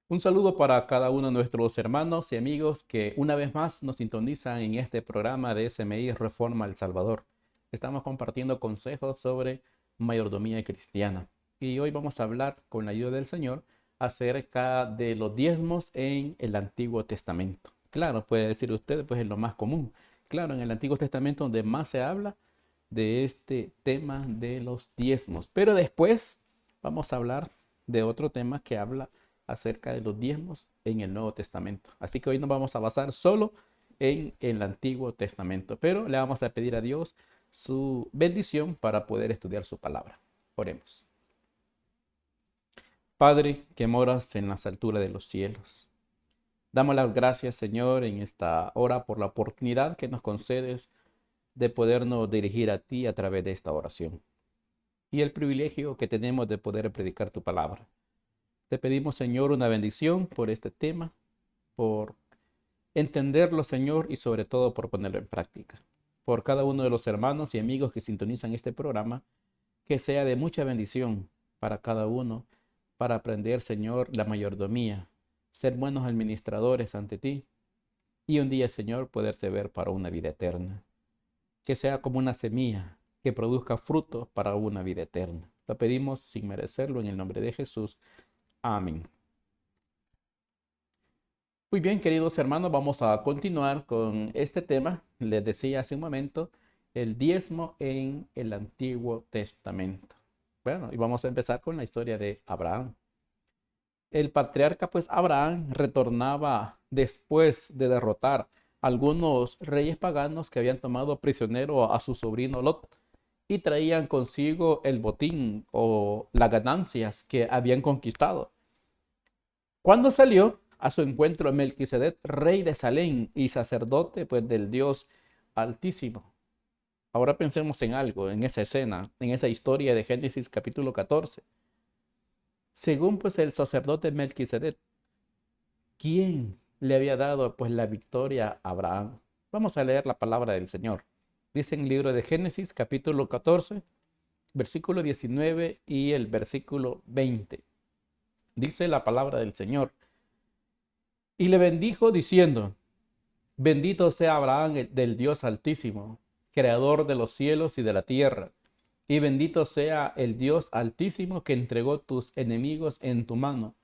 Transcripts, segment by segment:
Un saludo para cada uno de nuestros hermanos y amigos que una vez más nos sintonizan en este programa de SMI Reforma El Salvador. Estamos compartiendo consejos sobre mayordomía cristiana. Y hoy vamos a hablar, con la ayuda del Señor, acerca de los diezmos en el Antiguo Testamento. Claro, puede decir usted, pues es lo más común. Claro, en el Antiguo Testamento donde más se habla de este tema de los diezmos. Pero después vamos a hablar de otro tema que habla acerca de los diezmos en el Nuevo Testamento. Así que hoy nos vamos a basar solo en el Antiguo Testamento, pero le vamos a pedir a Dios su bendición para poder estudiar su palabra. Oremos. Padre que moras en las alturas de los cielos, damos las gracias, Señor, en esta hora por la oportunidad que nos concedes de podernos dirigir a ti a través de esta oración y el privilegio que tenemos de poder predicar tu palabra. Te pedimos, Señor, una bendición por este tema, por entenderlo, Señor, y sobre todo por ponerlo en práctica. Por cada uno de los hermanos y amigos que sintonizan este programa, que sea de mucha bendición para cada uno, para aprender, Señor, la mayordomía, ser buenos administradores ante ti y un día, Señor, poderte ver para una vida eterna. Que sea como una semilla que produzca frutos para una vida eterna. Lo pedimos sin merecerlo en el nombre de Jesús. Amén. Muy bien, queridos hermanos, vamos a continuar con este tema. Les decía hace un momento, el diezmo en el Antiguo Testamento. Bueno, y vamos a empezar con la historia de Abraham. El patriarca, pues Abraham, retornaba después de derrotar a algunos reyes paganos que habían tomado prisionero a su sobrino Lot y traían consigo el botín o las ganancias que habían conquistado. Cuando salió a su encuentro Melquisedec, rey de Salem y sacerdote pues del Dios Altísimo. Ahora pensemos en algo, en esa escena, en esa historia de Génesis capítulo 14. Según pues el sacerdote Melquisedec, ¿quién le había dado pues la victoria a Abraham? Vamos a leer la palabra del Señor. Dice en el libro de Génesis capítulo 14, versículo 19 y el versículo 20. Dice la palabra del Señor. Y le bendijo diciendo: Bendito sea Abraham del Dios Altísimo, creador de los cielos y de la tierra. Y bendito sea el Dios Altísimo que entregó tus enemigos en tu mano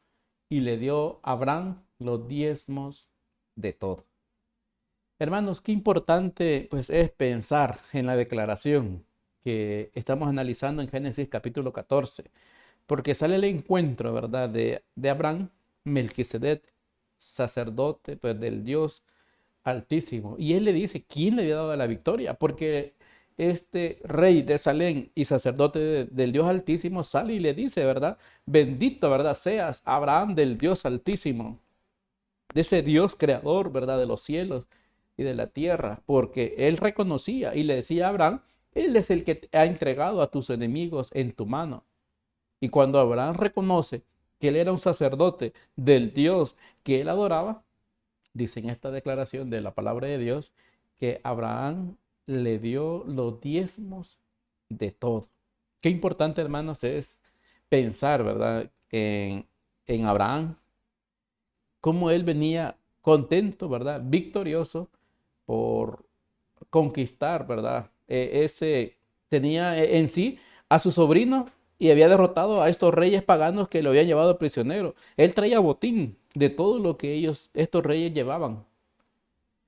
y le dio a Abraham los diezmos de todo. Hermanos, qué importante pues es pensar en la declaración que estamos analizando en Génesis capítulo 14, porque sale el encuentro, ¿verdad?, de Abraham, Melquisedec, sacerdote pues del Dios Altísimo. Y él le dice, ¿quién le había dado la victoria? Porque este rey de Salem y sacerdote del Dios Altísimo sale y le dice, ¿verdad? Bendito, ¿verdad? Seas Abraham del Dios Altísimo, de ese Dios creador, ¿verdad? De los cielos y de la tierra, porque él reconocía y le decía a Abraham, él es el que te ha entregado a tus enemigos en tu mano. Y cuando Abraham reconoce que él era un sacerdote del Dios que él adoraba, dice en esta declaración de la palabra de Dios que Abraham le dio los diezmos de todo. Qué importante, hermanos, es pensar, ¿verdad? En Abraham, cómo él venía contento, ¿verdad? Victorioso por conquistar, ¿verdad? Tenía en sí a su sobrino y había derrotado a estos reyes paganos que lo habían llevado prisionero. Él traía botín de todo lo que estos reyes llevaban.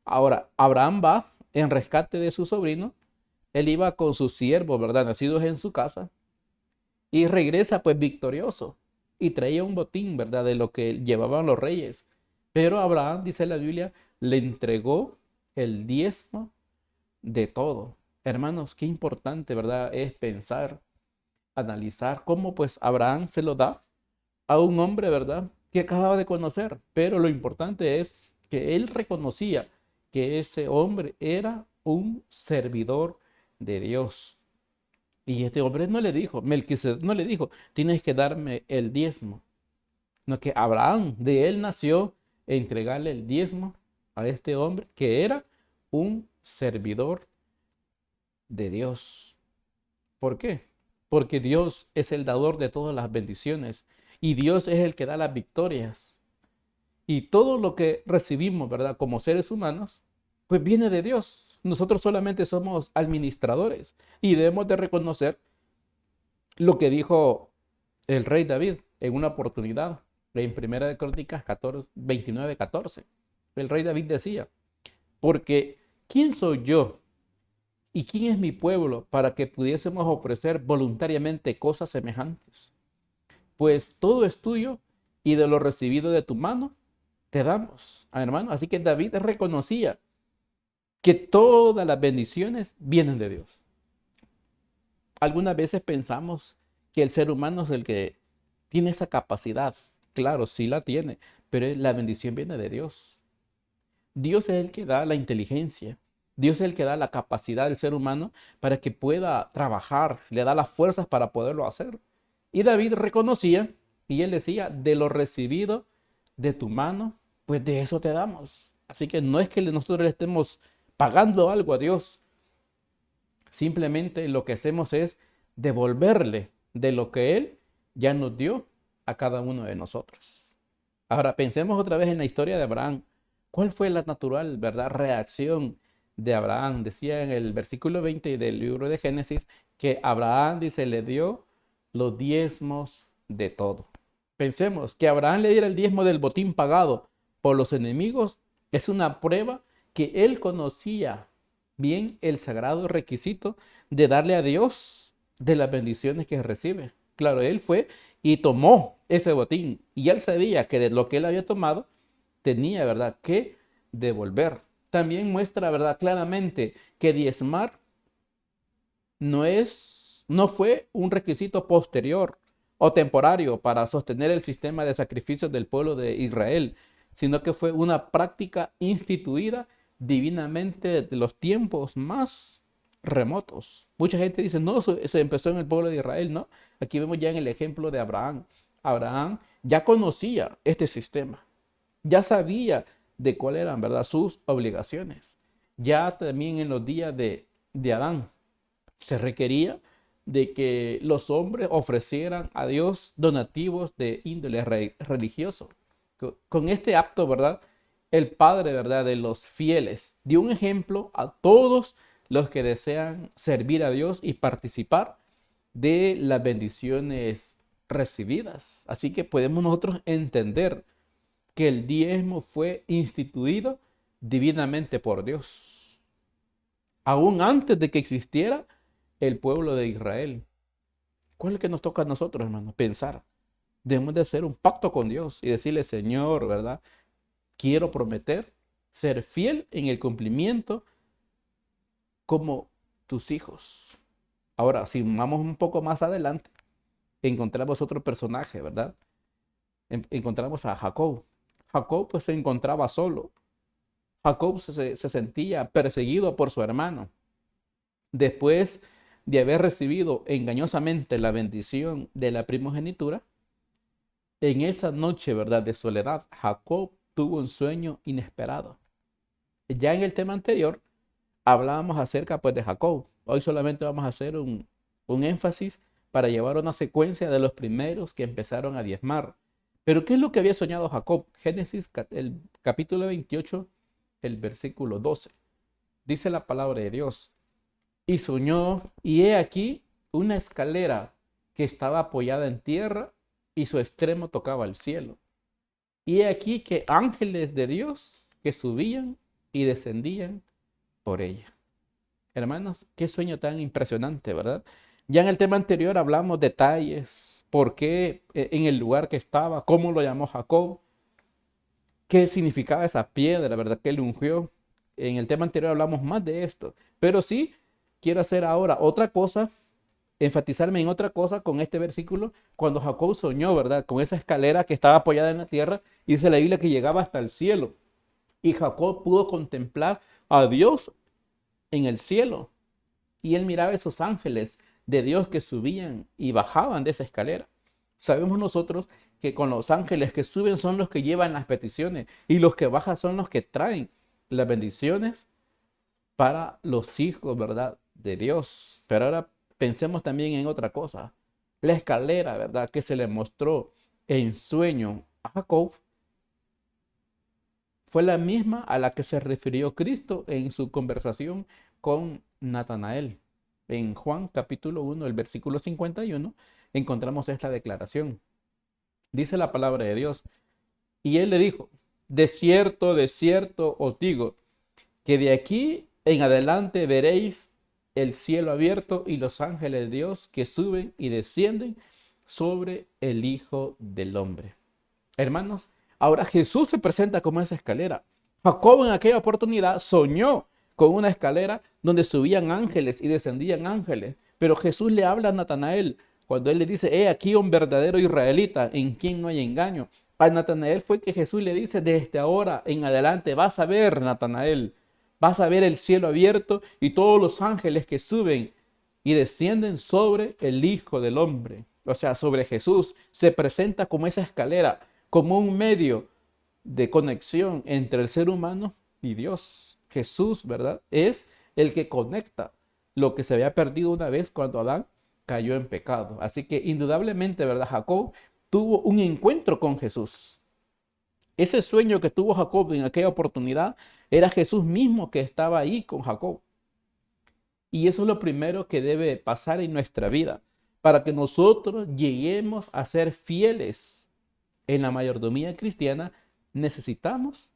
Ahora, Abraham va en rescate de su sobrino. Él iba con sus siervos, ¿verdad? Nacidos en su casa. Y regresa pues victorioso. Y traía un botín, ¿verdad? De lo que llevaban los reyes. Pero Abraham, dice la Biblia, le entregó el diezmo de todo. Hermanos, qué importante, ¿verdad? Es pensar, analizar cómo pues Abraham se lo da a un hombre, ¿verdad? Que acababa de conocer. Pero lo importante es que él reconocía que ese hombre era un servidor de Dios. Y este hombre no le dijo, Melquisedec no le dijo, tienes que darme el diezmo. No, que Abraham, de él nació entregarle el diezmo a este hombre que era un servidor de Dios. ¿Por qué? Porque Dios es el dador de todas las bendiciones y Dios es el que da las victorias. Y todo lo que recibimos, ¿verdad? Como seres humanos, pues viene de Dios. Nosotros solamente somos administradores y debemos de reconocer lo que dijo el rey David en una oportunidad en Primera de Crónicas 14, 29, 14. El rey David decía, porque ¿quién soy yo y quién es mi pueblo para que pudiésemos ofrecer voluntariamente cosas semejantes? Pues todo es tuyo y de lo recibido de tu mano te damos, hermano. Así que David reconocía que todas las bendiciones vienen de Dios. Algunas veces pensamos que el ser humano es el que tiene esa capacidad. Claro, sí la tiene, pero la bendición viene de Dios. Dios es el que da la inteligencia. Dios es el que da la capacidad del ser humano para que pueda trabajar, le da las fuerzas para poderlo hacer. Y David reconocía y él decía, de lo recibido de tu mano, pues de eso te damos. Así que no es que nosotros le estemos pagando algo a Dios, simplemente lo que hacemos es devolverle de lo que Él ya nos dio a cada uno de nosotros. Ahora pensemos otra vez en la historia de Abraham. ¿Cuál fue la natural, verdad, reacción de Abraham? Decía en el versículo 20 del libro de Génesis que Abraham, dice, le dio los diezmos de todo. Pensemos que Abraham le diera el diezmo del botín pagado por los enemigos es una prueba que él conocía bien el sagrado requisito de darle a Dios de las bendiciones que recibe. Claro, él fue y tomó ese botín y él sabía que de lo que él había tomado tenía, ¿verdad?, que devolver. También muestra, ¿verdad?, claramente que diezmar no fue un requisito posterior o temporario para sostener el sistema de sacrificios del pueblo de Israel, sino que fue una práctica instituida divinamente desde los tiempos más remotos. Mucha gente dice, no, eso se empezó en el pueblo de Israel, ¿no? Aquí vemos ya en el ejemplo de Abraham. Abraham ya conocía este sistema, ya sabía de cuáles eran, ¿verdad?, sus obligaciones. Ya también en los días de Adán se requería de que los hombres ofrecieran a Dios donativos de índole religioso. Con este acto, ¿verdad? El Padre, ¿verdad?, de los fieles dio un ejemplo a todos los que desean servir a Dios y participar de las bendiciones recibidas. Así que podemos nosotros entender que el diezmo fue instituido divinamente por Dios, aún antes de que existiera el pueblo de Israel. ¿Cuál es el que nos toca a nosotros, hermano? Pensar. Debemos de hacer un pacto con Dios y decirle, Señor, ¿verdad? Quiero prometer ser fiel en el cumplimiento como tus hijos. Ahora, si vamos un poco más adelante, encontramos otro personaje, ¿verdad? Encontramos a Jacob. Jacob pues se encontraba solo. Jacob se sentía perseguido por su hermano. Después de haber recibido engañosamente la bendición de la primogenitura, en esa noche, ¿verdad?, de soledad, Jacob tuvo un sueño inesperado. Ya en el tema anterior hablábamos acerca pues de Jacob. Hoy solamente vamos a hacer un énfasis para llevar una secuencia de los primeros que empezaron a diezmar. Pero ¿qué es lo que había soñado Jacob? Génesis, el capítulo 28, el versículo 12. Dice la palabra de Dios. Y soñó, y he aquí una escalera que estaba apoyada en tierra y su extremo tocaba el cielo. Y he aquí que ángeles de Dios que subían y descendían por ella. Hermanos, qué sueño tan impresionante, ¿verdad? Ya en el tema anterior hablamos detalles, por qué en el lugar que estaba, cómo lo llamó Jacob, qué significaba esa piedra, ¿verdad?, que él ungió. En el tema anterior hablamos más de esto, pero sí quiero hacer ahora otra cosa, enfatizarme en otra cosa con este versículo, cuando Jacob soñó, ¿verdad?, con esa escalera que estaba apoyada en la tierra, y dice la Biblia que llegaba hasta el cielo. Y Jacob pudo contemplar a Dios en el cielo. Y él miraba esos ángeles de Dios que subían y bajaban de esa escalera. Sabemos nosotros que con los ángeles que suben son los que llevan las peticiones y los que bajan son los que traen las bendiciones para los hijos, ¿verdad?, de Dios. Pero ahora pensemos también en otra cosa. La escalera, ¿verdad?, que se le mostró en sueño a Jacob, fue la misma a la que se refirió Cristo en su conversación con Natanael. En Juan capítulo 1, el versículo 51, encontramos esta declaración. Dice la palabra de Dios: y él le dijo, de cierto os digo, que de aquí en adelante veréis el cielo abierto y los ángeles de Dios que suben y descienden sobre el Hijo del Hombre. Hermanos, ahora Jesús se presenta como esa escalera. Jacob en aquella oportunidad soñó con una escalera donde subían ángeles y descendían ángeles. Pero Jesús le habla a Natanael cuando él le dice, he aquí un verdadero israelita en quien no hay engaño. A Natanael fue que Jesús le dice, desde ahora en adelante vas a ver, Natanael, vas a ver el cielo abierto y todos los ángeles que suben y descienden sobre el Hijo del Hombre. O sea, sobre Jesús. Se presenta como esa escalera, como un medio de conexión entre el ser humano y Dios. Jesús, ¿verdad? Es el que conecta lo que se había perdido una vez cuando Adán cayó en pecado. Así que indudablemente, ¿verdad? Jacob tuvo un encuentro con Jesús. Ese sueño que tuvo Jacob en aquella oportunidad era Jesús mismo que estaba ahí con Jacob. Y eso es lo primero que debe pasar en nuestra vida para que nosotros lleguemos a ser fieles en la mayordomía cristiana. Necesitamos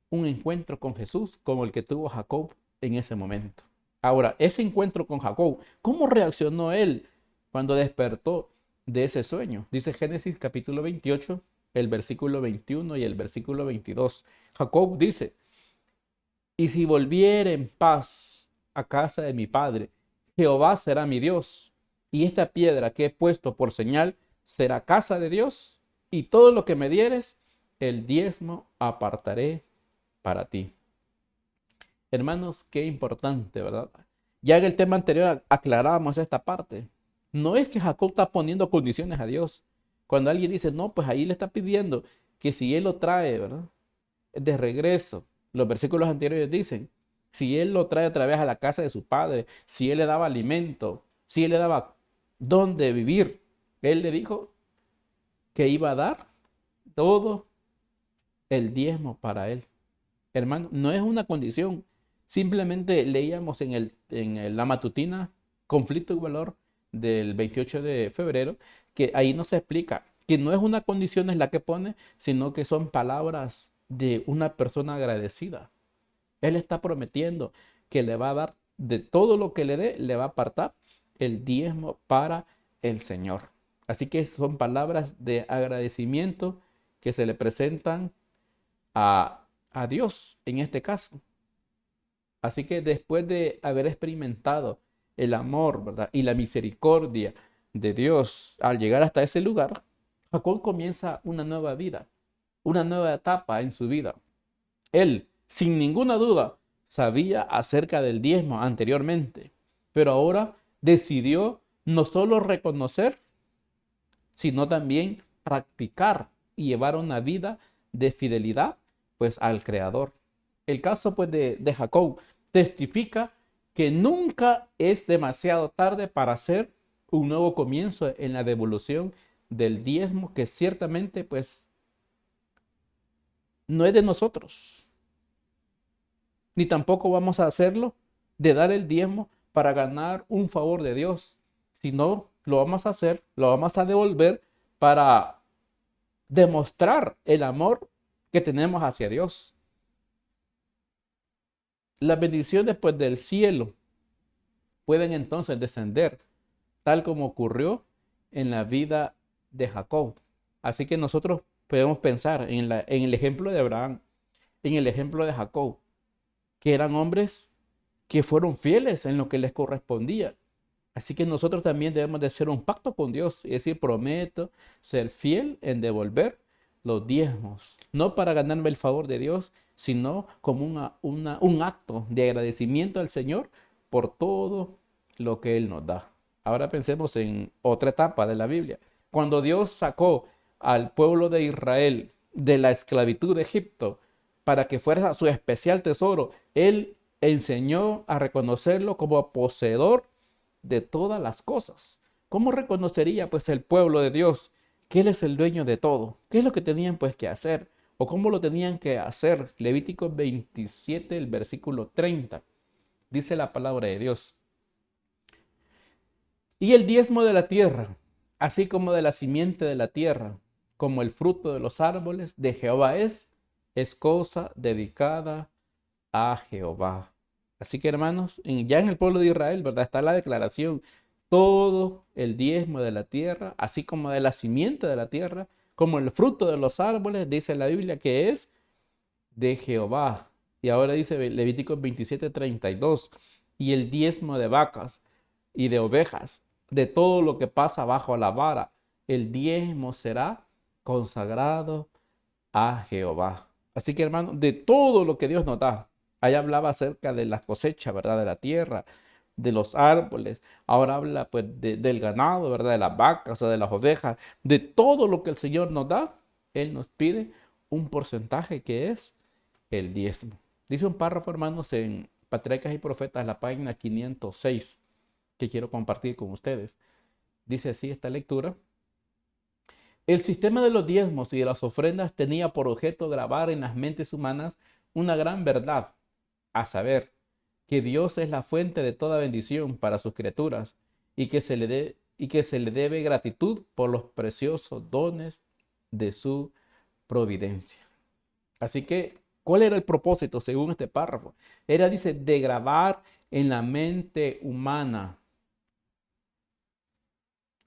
un encuentro con Jesús como el que tuvo Jacob en ese momento. Ahora, ese encuentro con Jacob, ¿cómo reaccionó él cuando despertó de ese sueño? Dice Génesis capítulo 28, el versículo 21 y el versículo 22. Jacob dice, y si volviere en paz a casa de mi padre, Jehová será mi Dios, y esta piedra que he puesto por señal será casa de Dios, y todo lo que me dieres, el diezmo apartaré para ti. Hermanos, qué importante, ¿verdad? Ya en el tema anterior aclarábamos esta parte. No es que Jacob está poniendo condiciones a Dios. Cuando alguien dice, no, pues ahí le está pidiendo que si él lo trae, ¿verdad? De regreso. Los versículos anteriores dicen, si él lo trae otra vez a la casa de su padre, si él le daba alimento, si él le daba dónde vivir, él le dijo que iba a dar todo el diezmo para él. Hermano, no es una condición. Simplemente leíamos en la matutina Conflicto y Valor del 28 de febrero, que ahí nos explica que no es una condición es la que pone, sino que son palabras de una persona agradecida. Él está prometiendo que le va a dar de todo lo que le dé, le va a apartar el diezmo para el Señor. Así que son palabras de agradecimiento que se le presentan a Dios en este caso. Así que después de haber experimentado el amor, ¿verdad? Y la misericordia de Dios al llegar hasta ese lugar, Jacob comienza una nueva vida, una nueva etapa en su vida. Él, sin ninguna duda, sabía acerca del diezmo anteriormente, pero ahora decidió no solo reconocer, sino también practicar y llevar una vida de fidelidad pues al Creador. El caso pues de Jacob testifica que nunca es demasiado tarde para hacer un nuevo comienzo en la devolución del diezmo, que ciertamente pues no es de nosotros, ni tampoco vamos a hacerlo de dar el diezmo para ganar un favor de Dios, sino lo vamos a hacer, lo vamos a devolver para demostrar el amor que tenemos hacia Dios. Las bendiciones pues del cielo pueden entonces descender, tal como ocurrió en la vida de Jacob. Así que nosotros podemos pensar en el ejemplo de Abraham, en el ejemplo de Jacob, que eran hombres que fueron fieles en lo que les correspondía. Así que nosotros también debemos de hacer un pacto con Dios y decir, prometo ser fiel en devolver los diezmos, no para ganarme el favor de Dios, sino como un acto de agradecimiento al Señor por todo lo que Él nos da. Ahora pensemos en otra etapa de la Biblia. Cuando Dios sacó al pueblo de Israel de la esclavitud de Egipto para que fuera su especial tesoro, Él enseñó a reconocerlo como poseedor de todas las cosas. ¿Cómo reconocería pues el pueblo de Dios que Él es el dueño de todo? ¿Qué es lo que tenían pues que hacer? o cómo lo tenían que hacer. Levítico 27, el versículo 30. Dice la palabra de Dios. Y el diezmo de la tierra, así como de la simiente de la tierra, como el fruto de los árboles de Jehová es cosa dedicada a Jehová. Así que hermanos, ya en el pueblo de Israel, ¿verdad? Está la declaración, todo el diezmo de la tierra, así como de la simiente de la tierra, como el fruto de los árboles, dice la Biblia que es de Jehová. Y ahora dice Levíticos 27:32, y el diezmo de vacas y de ovejas, de todo lo que pasa bajo la vara, el diezmo será consagrado a Jehová. Así que hermano, de todo lo que Dios nos da, ahí hablaba acerca de las cosechas, ¿verdad? De la tierra, de los árboles. Ahora habla pues del ganado, ¿verdad? De las vacas o de las ovejas, de todo lo que el Señor nos da, Él nos pide un porcentaje que es el diezmo. Dice un párrafo, hermanos, en Patriarcas y Profetas, la página 506, que quiero compartir con ustedes. Dice así esta lectura. El sistema de los diezmos y de las ofrendas tenía por objeto grabar en las mentes humanas una gran verdad, a saber, que Dios es la fuente de toda bendición para sus criaturas y que se le debe gratitud por los preciosos dones de su providencia. Así que, ¿cuál era el propósito según este párrafo? Era, dice, de grabar en la mente humana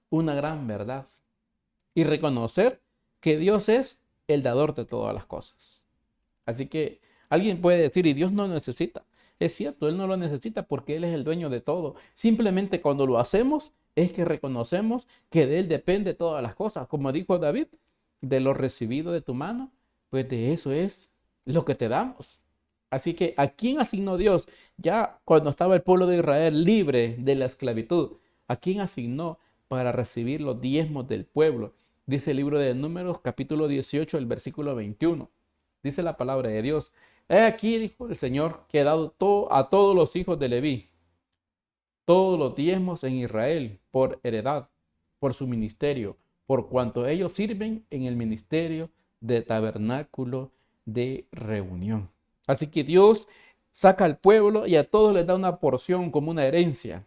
una gran verdad y reconocer que Dios es el dador de todas las cosas. Así que alguien puede decir, y Dios no necesita. Es cierto, Él no lo necesita porque Él es el dueño de todo. Simplemente cuando lo hacemos es que reconocemos que de Él depende todas las cosas. Como dijo David, de lo recibido de tu mano, pues de eso es lo que te damos. Así que ¿a quién asignó Dios? Ya cuando estaba el pueblo de Israel libre de la esclavitud, ¿a quién asignó para recibir los diezmos del pueblo? Dice el libro de Números, capítulo 18, el versículo 21. Dice la palabra de Dios. He aquí, dijo el Señor, que he dado a todos los hijos de Leví todos los diezmos en Israel por heredad, por su ministerio, por cuanto ellos sirven en el ministerio de tabernáculo de reunión. Así que Dios saca al pueblo y a todos les da una porción como una herencia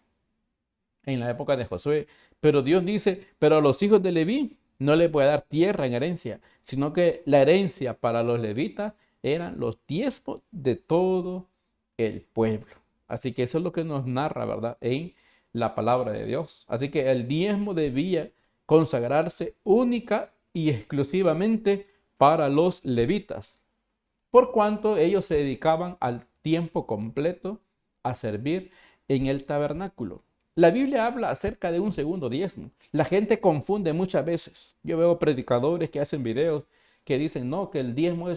en la época de Josué. Pero Dios dice, pero a los hijos de Leví no les voy a dar tierra en herencia, sino que la herencia para los levitas eran los diezmos de todo el pueblo. Así que eso es lo que nos narra, ¿verdad? En la palabra de Dios. Así que el diezmo debía consagrarse única y exclusivamente para los levitas, por cuanto ellos se dedicaban al tiempo completo a servir en el tabernáculo. La Biblia habla acerca de un segundo diezmo. La gente confunde muchas veces. Yo veo predicadores que hacen videos que dicen, no, que el diezmo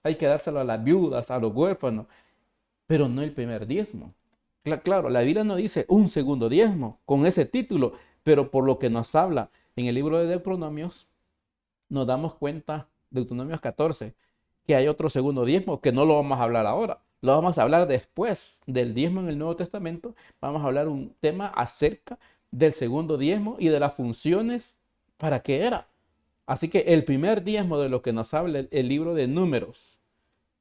hay que dárselo a las viudas, a los huérfanos, pero no el primer diezmo. Claro, la Biblia no dice un segundo diezmo con ese título, pero por lo que nos habla en el libro de Deuteronomios, nos damos cuenta, Deuteronomios 14, que hay otro segundo diezmo que no lo vamos a hablar ahora. Lo vamos a hablar después del diezmo en el Nuevo Testamento. Vamos a hablar un tema acerca del segundo diezmo y de las funciones para qué era. Así que el primer diezmo de lo que nos habla el libro de Números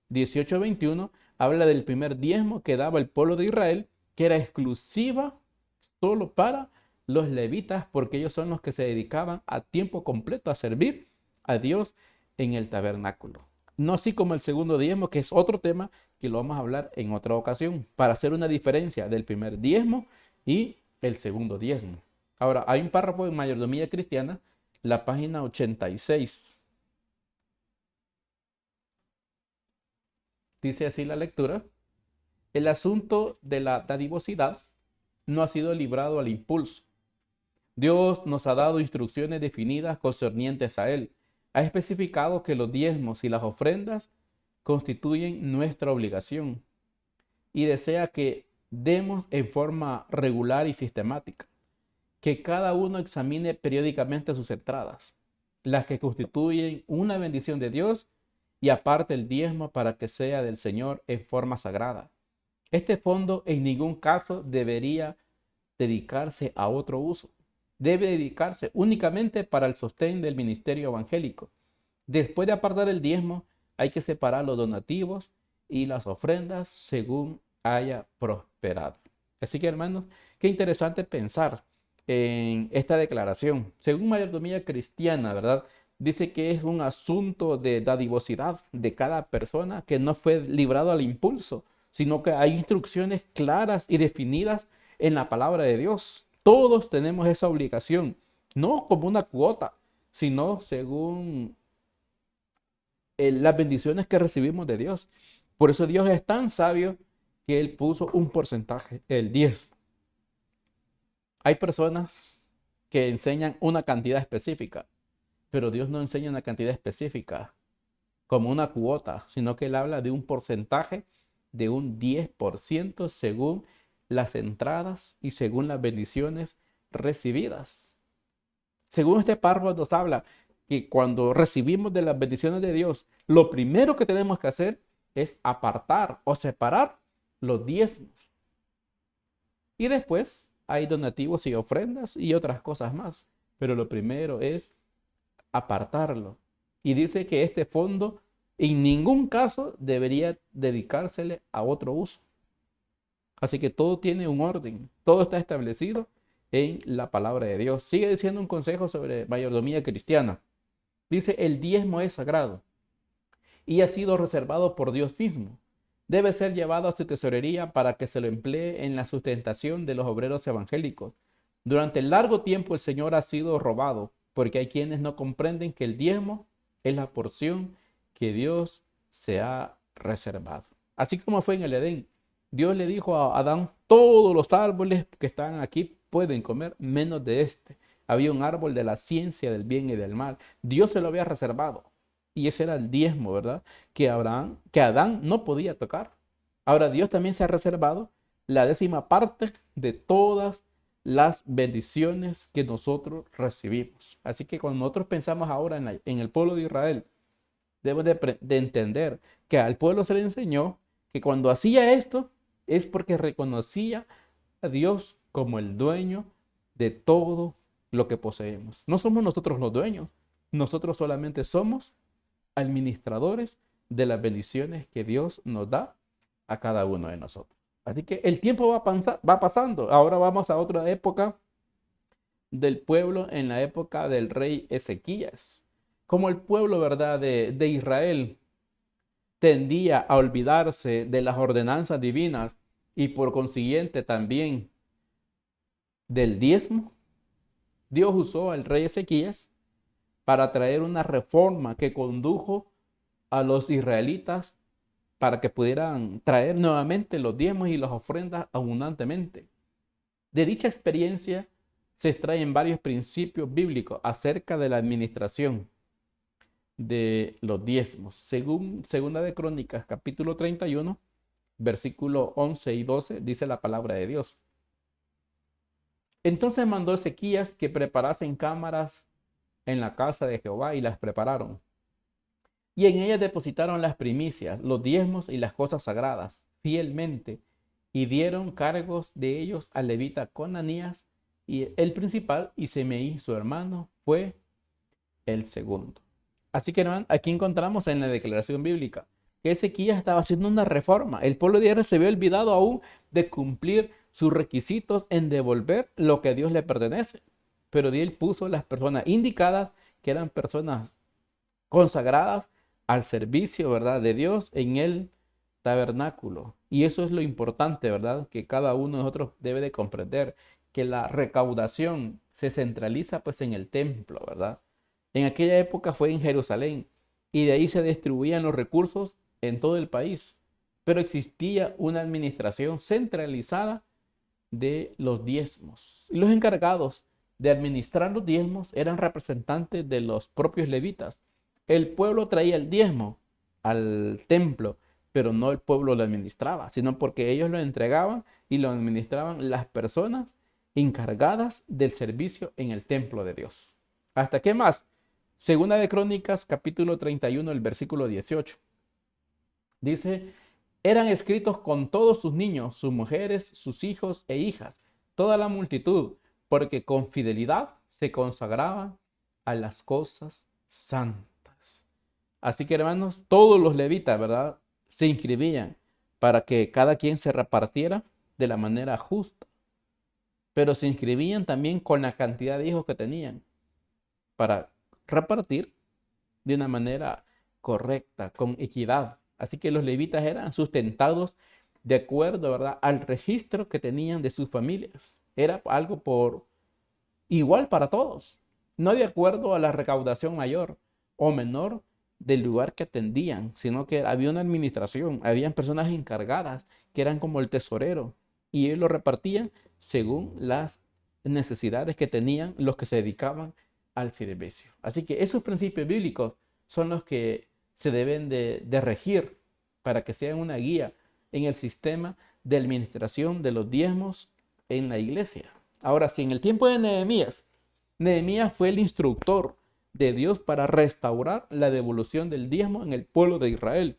18:21 habla del primer diezmo que daba el pueblo de Israel, que era exclusiva solo para los levitas, porque ellos son los que se dedicaban a tiempo completo a servir a Dios en el tabernáculo. No así como el segundo diezmo, que es otro tema que lo vamos a hablar en otra ocasión, para hacer una diferencia del primer diezmo y el segundo diezmo. Ahora, hay un párrafo en Mayordomía Cristiana, la página 86. Dice así la lectura. El asunto de la dadivosidad no ha sido librado al impulso. Dios nos ha dado instrucciones definidas concernientes a Él. Ha especificado que los diezmos y las ofrendas constituyen nuestra obligación y desea que demos en forma regular y sistemática, que cada uno examine periódicamente sus entradas, las que constituyen una bendición de Dios y aparte el diezmo para que sea del Señor en forma sagrada. Este fondo en ningún caso debería dedicarse a otro uso. Debe dedicarse únicamente para el sostén del ministerio evangélico. Después de apartar el diezmo, hay que separar los donativos y las ofrendas según haya prosperado. Así que, hermanos, qué interesante pensar en esta declaración. Según Mayordomía Cristiana, ¿verdad? Dice que es un asunto de dadivosidad de cada persona que no fue librado al impulso, sino que hay instrucciones claras y definidas en la palabra de Dios. Todos tenemos esa obligación, no como una cuota, sino según las bendiciones que recibimos de Dios. Por eso Dios es tan sabio que Él puso un porcentaje, el 10. Hay personas que enseñan una cantidad específica, pero Dios no enseña una cantidad específica como una cuota, sino que Él habla de un porcentaje de un 10% según las entradas y según las bendiciones recibidas. Según este párrafo nos habla que cuando recibimos de las bendiciones de Dios, lo primero que tenemos que hacer es apartar o separar los diezmos. Y después hay donativos y ofrendas y otras cosas más. Pero lo primero es apartarlo. Y dice que este fondo en ningún caso debería dedicársele a otro uso. Así que todo tiene un orden, todo está establecido en la palabra de Dios. Sigue diciendo un consejo sobre mayordomía cristiana. Dice, el diezmo es sagrado y ha sido reservado por Dios mismo. Debe ser llevado a su tesorería para que se lo emplee en la sustentación de los obreros evangélicos. Durante largo tiempo el Señor ha sido robado, porque hay quienes no comprenden que el diezmo es la porción que Dios se ha reservado. Así como fue en el Edén, Dios le dijo a Adán, todos los árboles que están aquí pueden comer, menos de este. Había un árbol de la ciencia del bien y del mal. Dios se lo había reservado. Y ese era el diezmo, ¿verdad? Que Adán no podía tocar. Ahora Dios también se ha reservado la 10ª parte de todas las bendiciones que nosotros recibimos. Así que cuando nosotros pensamos ahora en el pueblo de Israel, debemos de entender que al pueblo se le enseñó que cuando hacía esto es porque reconocía a Dios como el dueño de todo lo que poseemos. No somos nosotros los dueños, nosotros solamente somos administradores de las bendiciones que Dios nos da a cada uno de nosotros. Así que el tiempo va pasando. Ahora vamos a otra época del pueblo, en la época del rey Ezequías. Como el pueblo, ¿verdad?, de Israel tendía a olvidarse de las ordenanzas divinas y por consiguiente también del diezmo, Dios usó al rey Ezequías para traer una reforma que condujo a los israelitas para que pudieran traer nuevamente los diezmos y las ofrendas abundantemente. De dicha experiencia se extraen varios principios bíblicos acerca de la administración de los diezmos. Según Segunda de Crónicas, capítulo 31, versículo 11 y 12, dice la palabra de Dios. Entonces mandó Ezequías que preparasen cámaras en la casa de Jehová y las prepararon. Y en ellas depositaron las primicias, los diezmos y las cosas sagradas, fielmente, y dieron cargos de ellos al levita Conanías, y el principal, y Semeí, su hermano, fue el segundo. Así que, hermano, aquí encontramos en la declaración bíblica que Ezequías estaba haciendo una reforma. El pueblo de Israel se había olvidado aún de cumplir sus requisitos en devolver lo que a Dios le pertenece. Pero Dios puso las personas indicadas, que eran personas consagradas al servicio, ¿verdad?, de Dios en el tabernáculo. Y eso es lo importante, ¿verdad?, que cada uno de nosotros debe de comprender, que la recaudación se centraliza pues en el templo, ¿verdad? En aquella época fue en Jerusalén y de ahí se distribuían los recursos en todo el país, pero existía una administración centralizada de los diezmos. Y los encargados de administrar los diezmos eran representantes de los propios levitas. El pueblo traía el diezmo al templo, pero no el pueblo lo administraba, sino porque ellos lo entregaban y lo administraban las personas encargadas del servicio en el templo de Dios. ¿Hasta qué más? Segunda de Crónicas, capítulo 31, el versículo 18. Dice, eran escritos con todos sus niños, sus mujeres, sus hijos e hijas, toda la multitud, porque con fidelidad se consagraban a las cosas santas. Así que hermanos, todos los levitas, ¿verdad? Se inscribían para que cada quien se repartiera de la manera justa, pero se inscribían también con la cantidad de hijos que tenían para repartir de una manera correcta, con equidad. Así que los levitas eran sustentados de acuerdo, ¿verdad?, al registro que tenían de sus familias. Era algo por igual para todos, no de acuerdo a la recaudación mayor o menor del lugar que atendían, sino que había una administración, habían personas encargadas que eran como el tesorero y ellos lo repartían según las necesidades que tenían los que se dedicaban al servicio. Así que esos principios bíblicos son los que se deben de regir para que sean una guía en el sistema de administración de los diezmos en la iglesia. Ahora, si en el tiempo de Nehemías, Nehemías fue el instructor de Dios para restaurar la devolución del diezmo en el pueblo de Israel.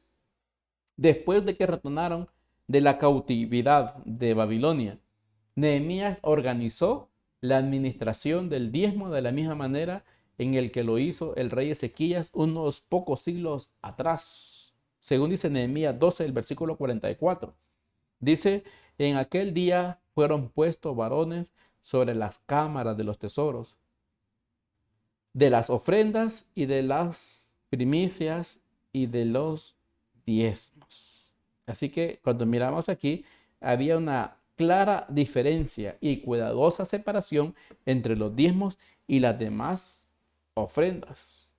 Después de que retornaron de la cautividad de Babilonia, Nehemías organizó la administración del diezmo de la misma manera en el que lo hizo el rey Ezequías unos pocos siglos atrás. Según dice Nehemías 12, el versículo 44. Dice, en aquel día fueron puestos varones sobre las cámaras de los tesoros, de las ofrendas y de las primicias y de los diezmos. Así que cuando miramos aquí, había una clara diferencia y cuidadosa separación entre los diezmos y las demás ofrendas.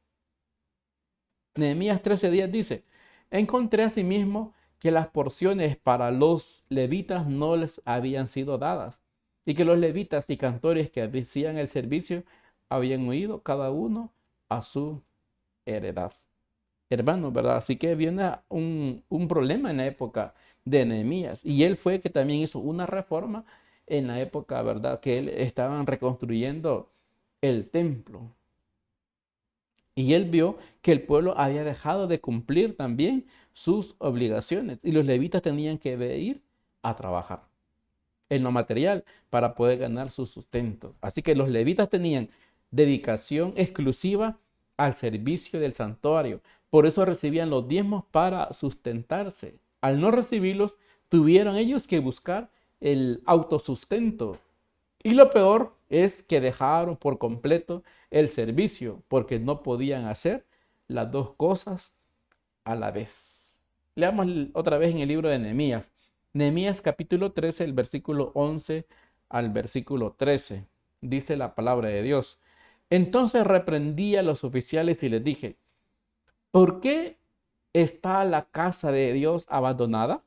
Nehemías 13:10 dice, encontré asimismo que las porciones para los levitas no les habían sido dadas, y que los levitas y cantores que hacían el servicio habían huido cada uno a su heredad. Hermanos, ¿verdad? Así que había un problema en la época de Nehemías, y él fue que también hizo una reforma en la época, ¿verdad?, que él estaban reconstruyendo el templo. Y él vio que el pueblo había dejado de cumplir también sus obligaciones y los levitas tenían que ir a trabajar en lo material para poder ganar su sustento. Así que los levitas tenían dedicación exclusiva al servicio del santuario. Por eso recibían los diezmos para sustentarse. Al no recibirlos, tuvieron ellos que buscar el autosustento. Y lo peor es que dejaron por completo el servicio porque no podían hacer las dos cosas a la vez. Leamos otra vez en el libro de Nehemías. Nehemías capítulo 13, el versículo 11 al versículo 13. Dice la palabra de Dios. Entonces reprendí a los oficiales y les dije, ¿por qué está la casa de Dios abandonada?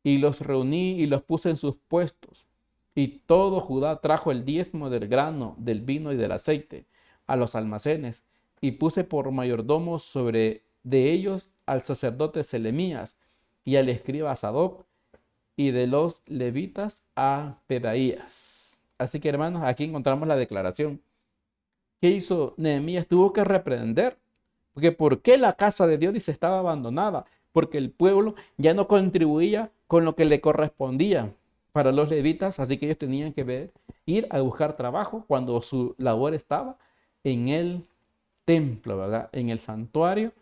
Y los reuní y los puse en sus puestos. Y todo Judá trajo el diezmo del grano, del vino y del aceite a los almacenes. Y puse por mayordomos sobre de ellos al sacerdote Selemías y al escriba Sadoc y de los levitas a Pedaías. Así que hermanos, aquí encontramos la declaración. ¿Qué hizo Nehemías? Tuvo que reprender. Porque ¿por qué la casa de Dios dice estaba abandonada? Porque el pueblo ya no contribuía con lo que le correspondía para los levitas, así que ellos tenían que ir a buscar trabajo cuando su labor estaba en el templo, ¿verdad? En el santuario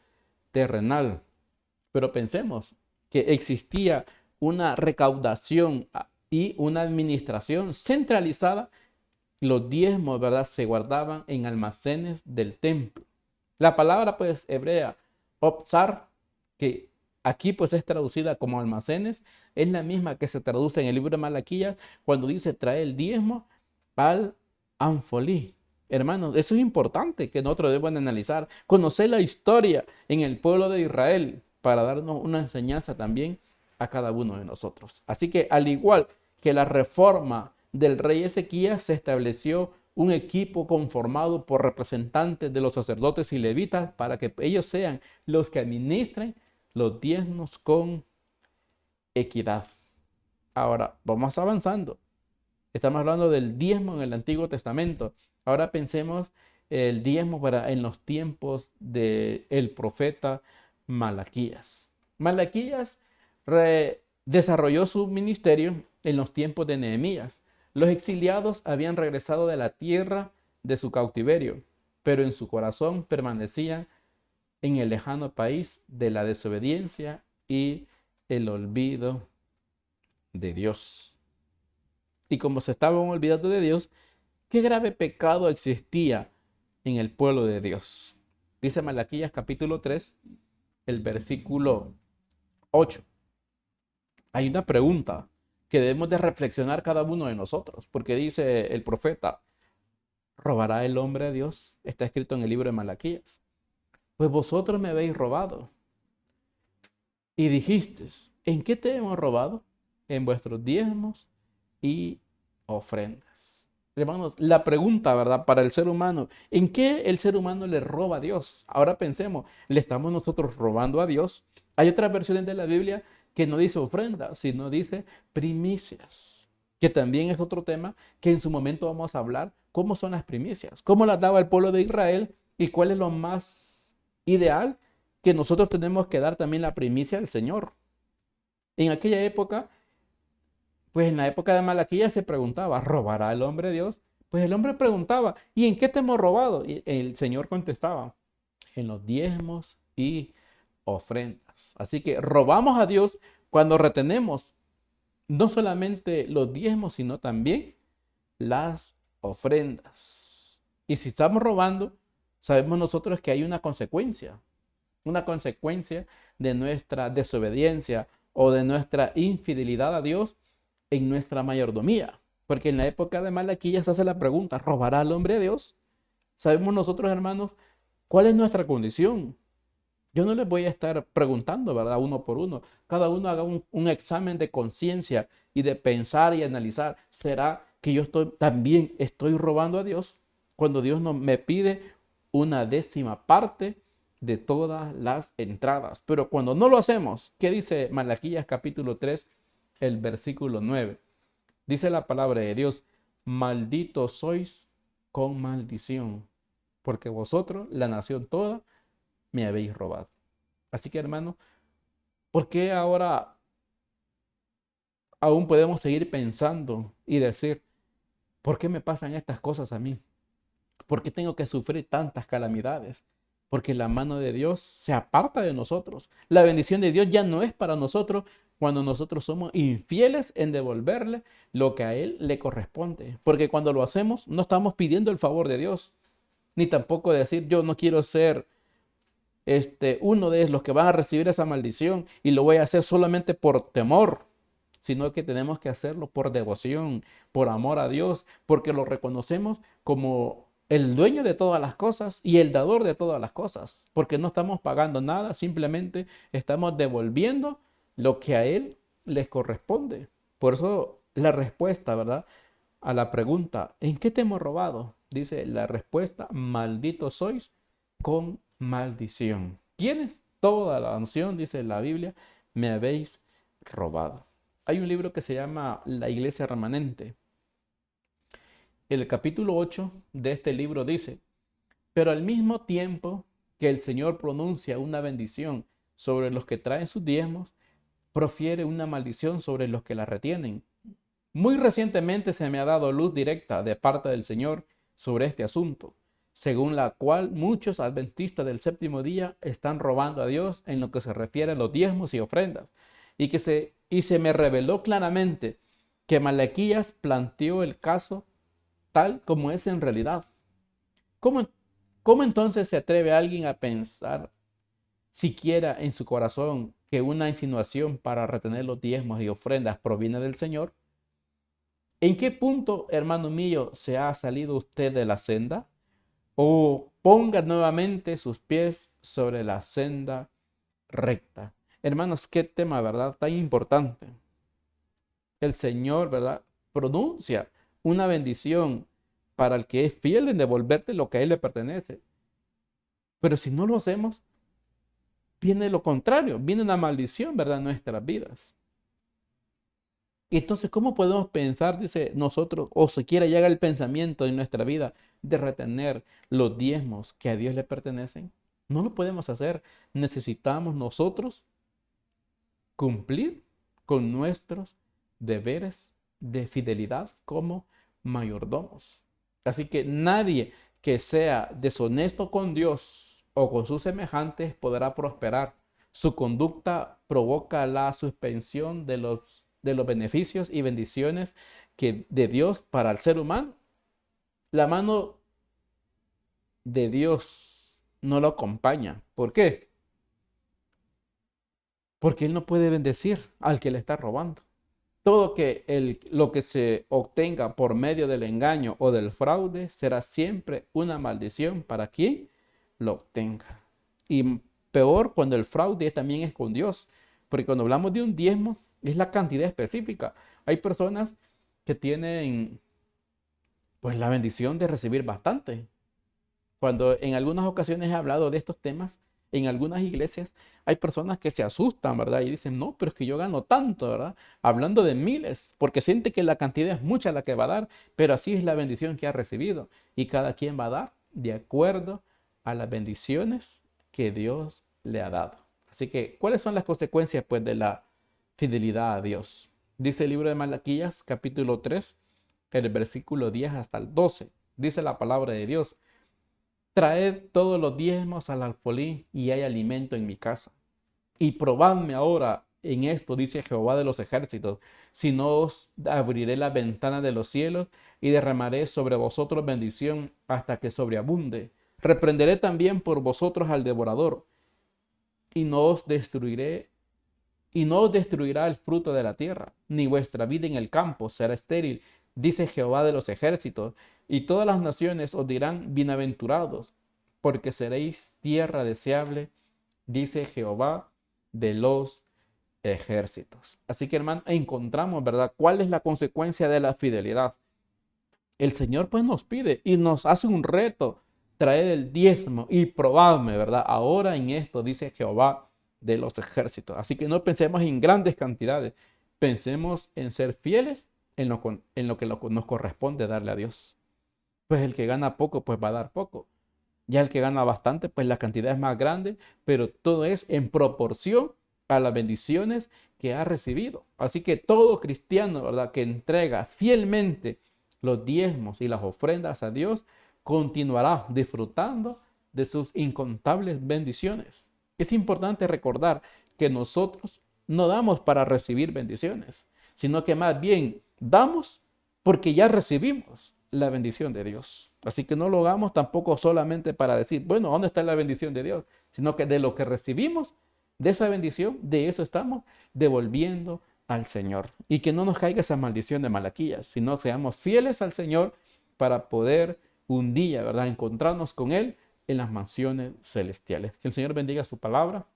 terrenal. Pero pensemos que existía una recaudación y una administración centralizada. Los diezmos, ¿verdad?, se guardaban en almacenes del templo. La palabra pues hebrea, opsar, que aquí pues es traducida como almacenes, es la misma que se traduce en el libro de Malaquías cuando dice trae el diezmo al anfolí. Hermanos, eso es importante que nosotros debemos analizar, conocer la historia en el pueblo de Israel para darnos una enseñanza también a cada uno de nosotros. Así que al igual que la reforma del rey Ezequías, se estableció un equipo conformado por representantes de los sacerdotes y levitas para que ellos sean los que administren los diezmos con equidad. Ahora, vamos avanzando. Estamos hablando del diezmo en el Antiguo Testamento. Ahora pensemos el diezmo en los tiempos del profeta Malaquías. Malaquías desarrolló su ministerio en los tiempos de Nehemías. Los exiliados habían regresado de la tierra de su cautiverio, pero en su corazón permanecían en el lejano país de la desobediencia y el olvido de Dios. Y como se estaban olvidando de Dios, qué grave pecado existía en el pueblo de Dios. Dice Malaquías capítulo 3, el versículo 8. Hay una pregunta que debemos de reflexionar cada uno de nosotros, porque dice el profeta, ¿robará el hombre a Dios? Está escrito en el libro de Malaquías. Pues vosotros me habéis robado. Y dijisteis, ¿en qué te hemos robado? En vuestros diezmos y ofrendas. Hermanos, la pregunta, ¿verdad? Para el ser humano, ¿en qué el ser humano le roba a Dios? Ahora pensemos, ¿le estamos nosotros robando a Dios? Hay otras versiones de la Biblia que no dice ofrenda, sino dice primicias, que también es otro tema que en su momento vamos a hablar. ¿Cómo son las primicias? ¿Cómo las daba el pueblo de Israel? ¿Y cuál es lo más ideal? Que nosotros tenemos que dar también la primicia al Señor. En aquella época, pues en la época de Malaquías se preguntaba, ¿robará el hombre a Dios? Pues el hombre preguntaba, ¿y en qué te hemos robado? Y el Señor contestaba, en los diezmos y ofrendas. Así que robamos a Dios cuando retenemos no solamente los diezmos, sino también las ofrendas. Y si estamos robando, sabemos nosotros que hay una consecuencia de nuestra desobediencia o de nuestra infidelidad a Dios en nuestra mayordomía. Porque en la época de Malaquías se hace la pregunta, ¿robará el hombre a Dios? Sabemos nosotros, hermanos, cuál es nuestra condición. Yo no les voy a estar preguntando, ¿verdad? Uno por uno. Cada uno haga un examen de conciencia y de pensar y analizar. ¿Será que yo también estoy robando a Dios cuando Dios no me pide una décima parte de todas las entradas? Pero cuando no lo hacemos, ¿qué dice Malaquías capítulo 3, el versículo 9? Dice la palabra de Dios, malditos sois con maldición, porque vosotros, la nación toda, me habéis robado. Así que, hermano, ¿por qué ahora aún podemos seguir pensando y decir, ¿por qué me pasan estas cosas a mí? ¿Por qué tengo que sufrir tantas calamidades? Porque la mano de Dios se aparta de nosotros. La bendición de Dios ya no es para nosotros cuando nosotros somos infieles en devolverle lo que a Él le corresponde. Porque cuando lo hacemos, no estamos pidiendo el favor de Dios, ni tampoco decir, yo no quiero ser uno de los que van a recibir esa maldición y lo voy a hacer solamente por temor, sino que tenemos que hacerlo por devoción, por amor a Dios, porque lo reconocemos como el dueño de todas las cosas y el dador de todas las cosas, porque no estamos pagando nada, simplemente estamos devolviendo lo que a Él les corresponde. Por eso la respuesta, ¿verdad? A la pregunta, ¿en qué te hemos robado? Dice la respuesta, maldito sois con maldición. ¿Quiénes? Toda la nación, dice la Biblia, me habéis robado. Hay un libro que se llama La Iglesia Remanente. El capítulo 8 de este libro dice, pero al mismo tiempo que el Señor pronuncia una bendición sobre los que traen sus diezmos, profiere una maldición sobre los que la retienen. Muy recientemente se me ha dado luz directa de parte del Señor sobre este asunto, según la cual muchos adventistas del séptimo día están robando a Dios en lo que se refiere a los diezmos y ofrendas, y se me reveló claramente que Malaquías planteó el caso tal como es en realidad. ¿Cómo, cómo entonces se atreve alguien a pensar siquiera en su corazón que una insinuación para retener los diezmos y ofrendas proviene del Señor? ¿En qué punto, hermano mío, se ha salido usted de la senda? O ponga nuevamente sus pies sobre la senda recta. Hermanos, qué tema, ¿verdad? Tan importante. El Señor, ¿verdad? Pronuncia una bendición para el que es fiel en devolverle lo que a Él le pertenece. Pero si no lo hacemos, viene lo contrario, viene una maldición, ¿verdad? En nuestras vidas. Y entonces, ¿cómo podemos pensar, dice nosotros, o siquiera llega el pensamiento en nuestra vida de retener los diezmos que a Dios le pertenecen? No lo podemos hacer. Necesitamos nosotros cumplir con nuestros deberes de fidelidad como mayordomos. Así que nadie que sea deshonesto con Dios o con sus semejantes podrá prosperar. Su conducta provoca la suspensión de los beneficios y bendiciones de Dios para el ser humano. La mano de Dios no lo acompaña. ¿Por qué? Porque Él no puede bendecir al que le está robando. Todo lo que se obtenga por medio del engaño o del fraude será siempre una maldición para quien lo obtenga. Y peor cuando el fraude también es con Dios, porque cuando hablamos de un diezmo es la cantidad específica. Hay personas que tienen pues la bendición de recibir bastante. Cuando en algunas ocasiones he hablado de estos temas, en algunas iglesias hay personas que se asustan, ¿verdad? Y dicen, no, pero es que yo gano tanto, ¿verdad? Hablando de miles, porque siente que la cantidad es mucha la que va a dar, pero así es la bendición que ha recibido. Y cada quien va a dar de acuerdo a las bendiciones que Dios le ha dado. Así que, ¿cuáles son las consecuencias, pues, de la fidelidad a Dios? Dice el libro de Malaquías, capítulo 3, el versículo 10 hasta el 12. Dice la palabra de Dios. Traed todos los diezmos al alfolí y hay alimento en mi casa. Y probadme ahora en esto, dice Jehová de los ejércitos, si no os abriré la ventana de los cielos y derramaré sobre vosotros bendición hasta que sobreabunde. Reprenderé también por vosotros al devorador y no os destruiré y no os destruirá el fruto de la tierra, ni vuestra vida en el campo será estéril, dice Jehová de los ejércitos, y todas las naciones os dirán bienaventurados, porque seréis tierra deseable, dice Jehová de los ejércitos. Así que, hermano, encontramos, ¿verdad? ¿Cuál es la consecuencia de la fidelidad? El Señor pues nos pide y nos hace un reto, traed el diezmo y probadme, ¿verdad? Ahora en esto, dice Jehová de los ejércitos. Así que no pensemos en grandes cantidades, pensemos en ser fieles en lo que nos corresponde darle a Dios. Pues el que gana poco, pues va a dar poco. Ya el que gana bastante, pues la cantidad es más grande, pero todo es en proporción a las bendiciones que ha recibido. Así que todo cristiano, ¿verdad?, que entrega fielmente los diezmos y las ofrendas a Dios, continuará disfrutando de sus incontables bendiciones. Es importante recordar que nosotros no damos para recibir bendiciones, sino que más bien damos porque ya recibimos la bendición de Dios. Así que no lo hagamos tampoco solamente para decir, bueno, ¿dónde está la bendición de Dios? Sino que de lo que recibimos, de esa bendición, de eso estamos devolviendo al Señor. Y que no nos caiga esa maldición de Malaquías, sino seamos fieles al Señor para poder un día, ¿verdad?, encontrarnos con Él en las mansiones celestiales. Que el Señor bendiga su palabra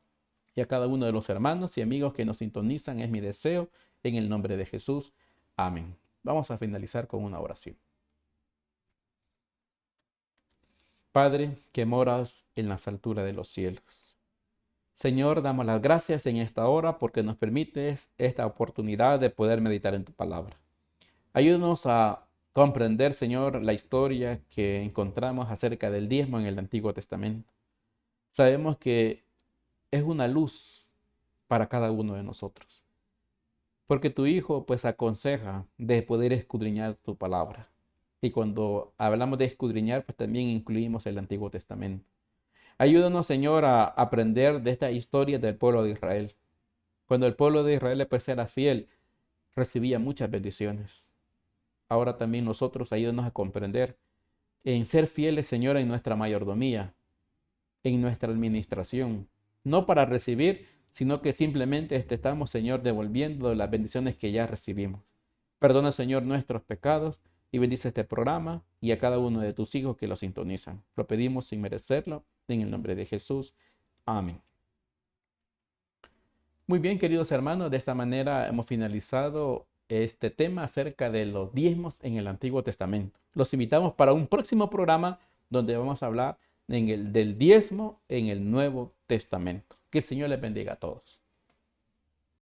y a cada uno de los hermanos y amigos que nos sintonizan. Es mi deseo en el nombre de Jesús. Amén. Vamos a finalizar con una oración. Padre, que moras en las alturas de los cielos. Señor, damos las gracias en esta hora porque nos permites esta oportunidad de poder meditar en tu palabra. Ayúdanos a comprender, Señor, la historia que encontramos acerca del diezmo en el Antiguo Testamento. Sabemos que es una luz para cada uno de nosotros, porque tu Hijo pues aconseja de poder escudriñar tu palabra. Y cuando hablamos de escudriñar, pues también incluimos el Antiguo Testamento. Ayúdanos, Señor, a aprender de esta historia del pueblo de Israel. Cuando el pueblo de Israel pues era fiel, recibía muchas bendiciones. Ahora también nosotros ayúdanos a comprender en ser fieles, Señor, en nuestra mayordomía, en nuestra administración, no para recibir, sino que simplemente estamos, Señor, devolviendo las bendiciones que ya recibimos. Perdona, Señor, nuestros pecados y bendice este programa y a cada uno de tus hijos que lo sintonizan. Lo pedimos sin merecerlo, en el nombre de Jesús. Amén. Muy bien, queridos hermanos, de esta manera hemos finalizado este tema acerca de los diezmos en el Antiguo Testamento. Los invitamos para un próximo programa donde vamos a hablar del diezmo en el Nuevo Testamento. Que el Señor les bendiga a todos.